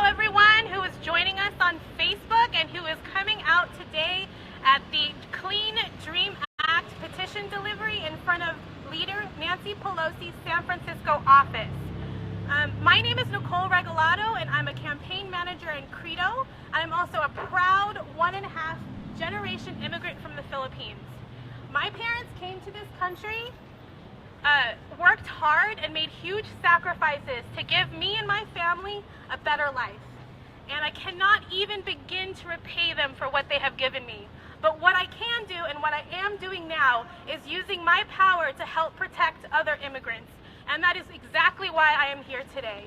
everyone who is joining us on Facebook and who is coming out today at the Clean Dream Act petition delivery in front of Leader Nancy Pelosi's San Francisco office. My name is Nicole Regalado, and I'm a campaign manager in Credo. I'm also a proud 1.5 generation immigrant from the Philippines. My parents came to this country, worked hard, and made huge sacrifices to give me and my family a better life. And I cannot even begin to repay them for what they have given me. But what I can do, and what I am doing now, is using my power to help protect other immigrants. And that is exactly why I am here today.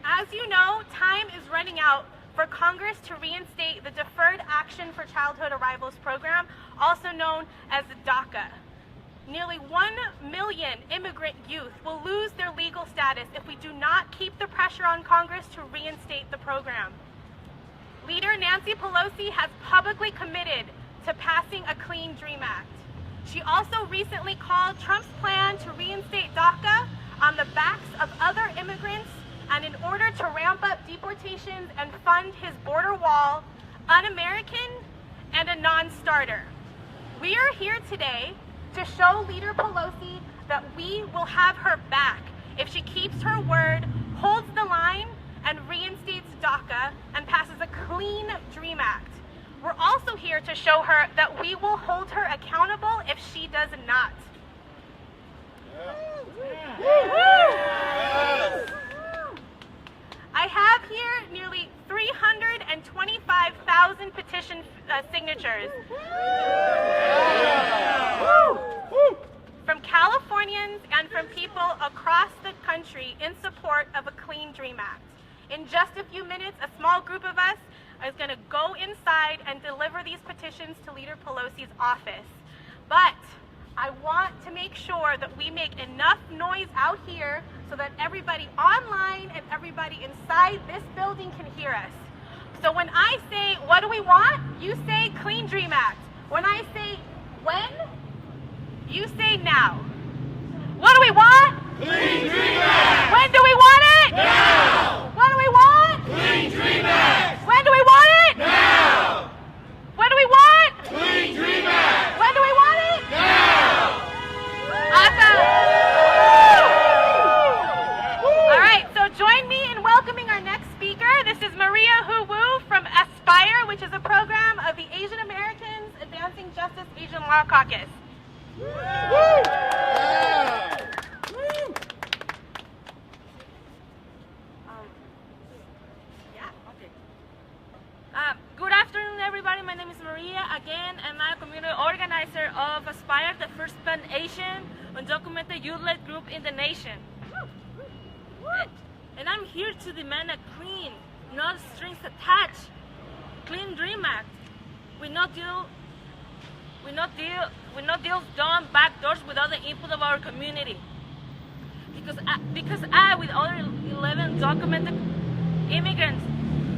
As you know, time is running out for Congress to reinstate the Deferred Action for Childhood Arrivals program, also known as DACA. Nearly 1 million immigrant youth will lose their legal status if we do not keep the pressure on Congress to reinstate the program. Leader Nancy Pelosi has publicly committed to passing a Clean Dream Act. She also recently called Trump's plan to reinstate DACA on the backs of other immigrants, and in order to ramp up deportations and fund his border wall, un-American and a non-starter. We are here today to show Leader Pelosi that we will have her back if she keeps her word, holds the line, and reinstates DACA and passes a Clean Dream Act. We're also here to show her that we will hold her accountable if she does not. I have here nearly 325,000 petition signatures from Californians and from people across the country in support of a Clean Dream Act. In just a few minutes, a small group of us is going to go inside and deliver these petitions to Leader Pelosi's office. But I want to make sure that we make enough noise out here so that everybody online and everybody inside this building can hear us. So when I say, what do we want? You say Clean Dream Act. When I say when, you say now. What do we want? Clean Dream Act! When do we want it? Now! What do we want? Clean Dream Act! When do we want it? Now! What do we want? Clean Dream Act! When do we want it? Now! Awesome! All right, so join me in welcoming our next speaker. This is Maria Hu Wu from Aspire, which is a program of the Asian Americans Advancing Justice Asian Law Caucus. Good afternoon, everybody. My name is Maria again, and I'm a community organizer of Aspire, the first Pan-Asian undocumented youth-led group in the nation. And I'm here to demand a clean, no strings attached, Clean Dream Act with no deals done backdoors without the input of our community. Because I, with other 11 documented immigrants,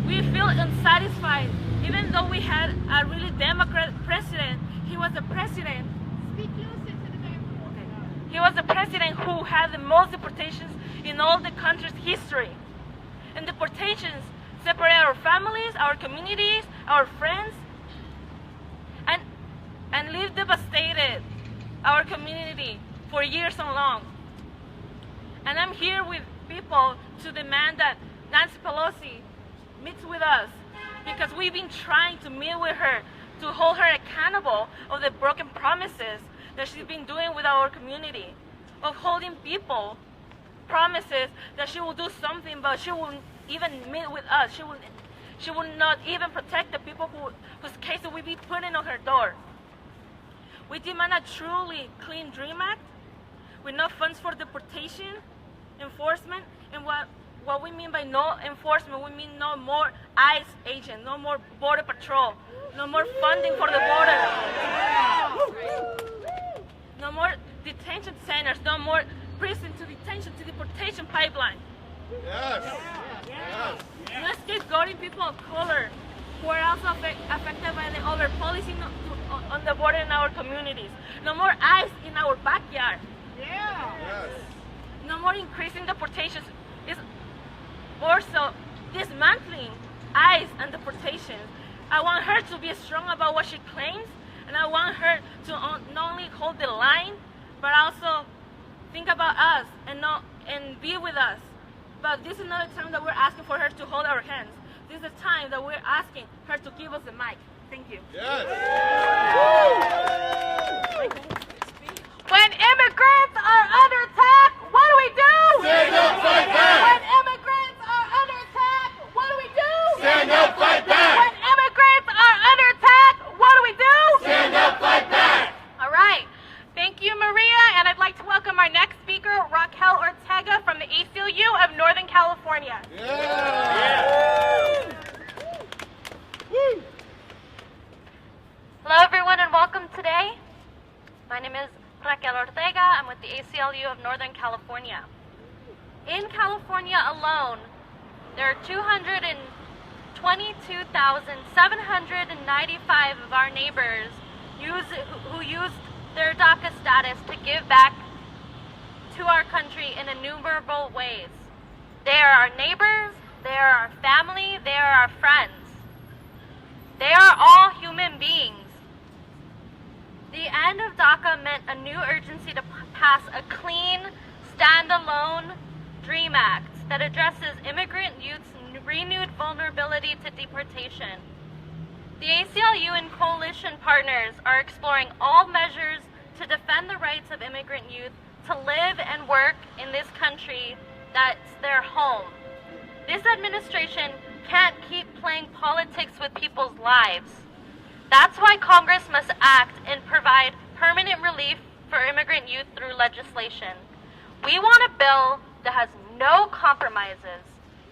we feel unsatisfied. Even though we had a really Democrat president, he was a president. Speak closer to the microphone. Okay. He was a president who had the most deportations in all the country's history. And deportations separate our families, our communities, our friends, and leave devastated our community for years and long. And I'm here with people to demand that Nancy Pelosi meets with us, because we've been trying to meet with her to hold her accountable of the broken promises that she's been doing with our community, of holding people promises that she will do something, but she won't even meet with us. She will not even protect the people whose cases will be putting on her door. We demand a truly Clean Dream Act with no funds for deportation, enforcement, and what we mean by no enforcement, we mean no more ICE agents, no more border patrol, no more funding for the border, no more detention centers, no more prison to detention to deportation pipeline. Yes. Yes. No scapegoating people of color who are also affected by the over-policing on the border in our communities. No more ICE in our backyard. Yes. No more increasing deportations. also dismantling ICE and deportations. I want her to be strong about what she claims, and I want her to not only hold the line, but also think about us and be with us. But this is not a time that we're asking for her to hold our hands. This is a time that we're asking her to give us the mic. Thank you. Yes. When immigrants are under attack, what do we do? Stand up, fight back. When immigrants are under attack, what do we do? Stand up, fight back. When immigrants are under attack, what do we do? Stand up, fight back. All right. Thank you, Maria, and I'd like to welcome our next speaker, Raquel Ortega from the ACLU of Northern California. Yeah. Hello everyone and welcome today. My name is Raquel Ortega. I'm with the ACLU of Northern California. In California alone, there are 222,795 of our neighbors who used their DACA status to give back to our country in innumerable ways. They are our neighbors, they are our family, they are our friends. They are all human beings. The end of DACA meant a new urgency to pass a clean, standalone DREAM Act that addresses immigrant youth's renewed vulnerability to deportation. The ACLU and coalition partners are exploring all measures to defend the rights of immigrant youth to live and work in this country that's their home. This administration can't keep playing politics with people's lives. That's why Congress must act and provide permanent relief for immigrant youth through legislation. We want a bill that has no compromises,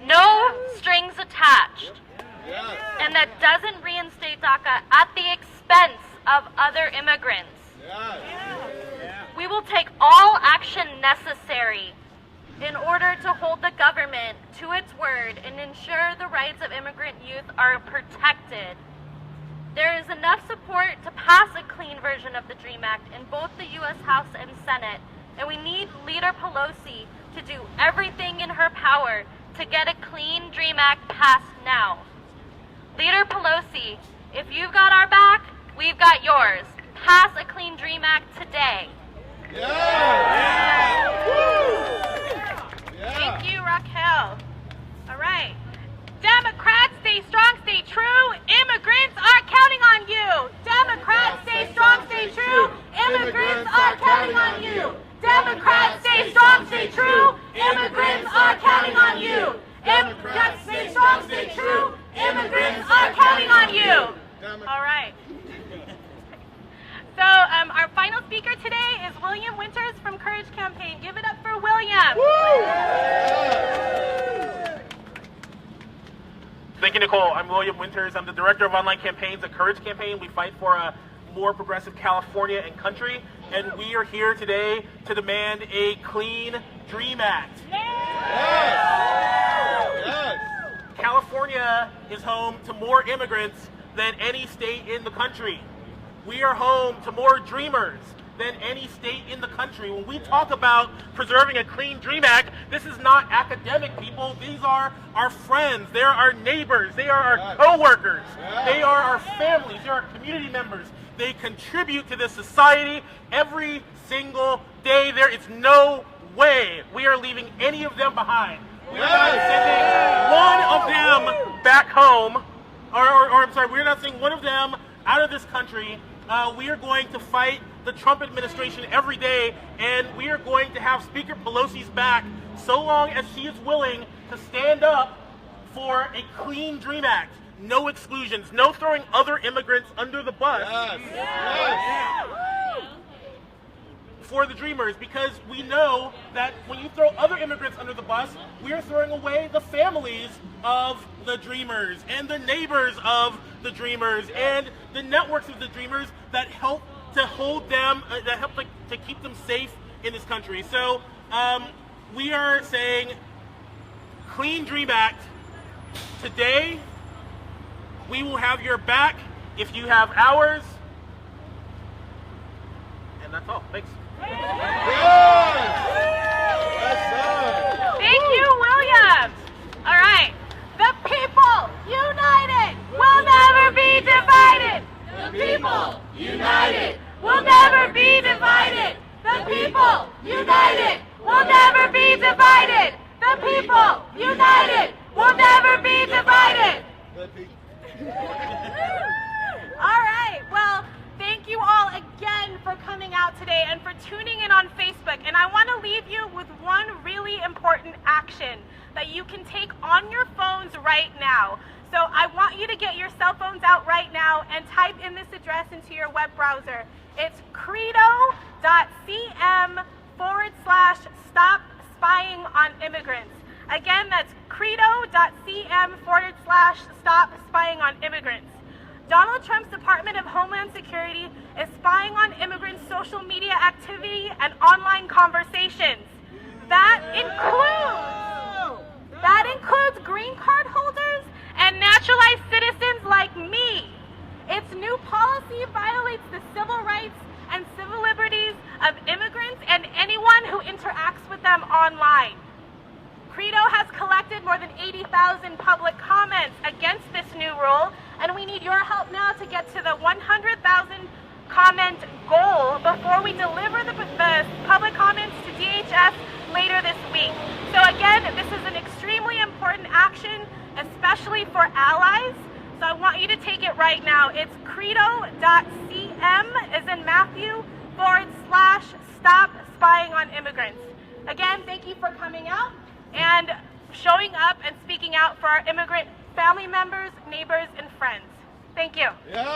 no strings attached, and that doesn't reinstate DACA at the expense of other immigrants. We will take all action necessary in order to hold the government to its word and ensure the rights of immigrant youth are protected. There is enough support to pass a clean version of the DREAM Act in both the U.S. House and Senate, and we need Leader Pelosi to do everything in her power to get a clean DREAM Act passed now. Leader Pelosi, if you've got our back, we've got yours. Pass a clean DREAM Act today. Thank you, Raquel. All right. Democrats, stay strong, stay true. Immigrants are counting on you. Democrats, stay strong, stay true. Immigrants are counting on you. Democrats, stay strong, stay true. Immigrants are counting on you. Democrats, stay strong, stay true. Immigrants are counting on you. All right. So our final speaker today is William Winters from Courage Campaign. Give it up for William. Thank you, Nicole. I'm William Winters. I'm the Director of Online Campaigns at Courage Campaign. We fight for a more progressive California and country, and we are here today to demand a clean DREAM Act. California is home to more immigrants than any state in the country. We are home to more dreamers than any state in the country. When we talk about preserving a clean DREAM Act, this is not academic people. These are our friends. They are our neighbors. They are our co-workers. They are our families. They are our community members. They contribute to this society every single day. There is no way we are leaving any of them behind. We are not sending one of them back home, or I'm sorry, we're not sending one of them out of this country. We are going to fight the Trump administration every day, and we are going to have Speaker Pelosi's back so long as she is willing to stand up for a clean DREAM Act. No exclusions, no throwing other immigrants under the bus for the dreamers, because we know that when you throw other immigrants under the bus, we are throwing away the families of the dreamers and the neighbors of the dreamers and the networks of the dreamers that help to hold them, that help to keep them safe in this country. So we are saying clean DREAM Act. Today, we will have your back if you have ours. And that's all. Thanks. Thank you, William. All right. people, united, will never be divided. All right, well, thank you all again for coming out today and for tuning in on Facebook. And I want to leave you with one really important action that you can take on your phones right now. So I want you to get your cell phones out right now and type in this address into your web browser. It's credo.cm/stop spying on immigrants. Again, that's credo.cm/stop spying on immigrants. Donald Trump's Department of Homeland Security is spying on immigrants' social media activity and online conversations. That includes green card holders and naturalized citizens like me. Its new policy violates the civil rights and civil liberties of immigrants and anyone who interacts with them online. Credo has collected more than 80,000 public comments against this new rule, and we need your help now to get to the 100,000 comment goal before we deliver the public comments to DHS later this week. So again, this is an extremely important action, especially for allies. So I want you to take it right now. It's credo.cm as in Matthew /stop spying on immigrants. Again, thank you for coming out and showing up and speaking out for our immigrant family members, neighbors, and friends. Thank you. Yeah.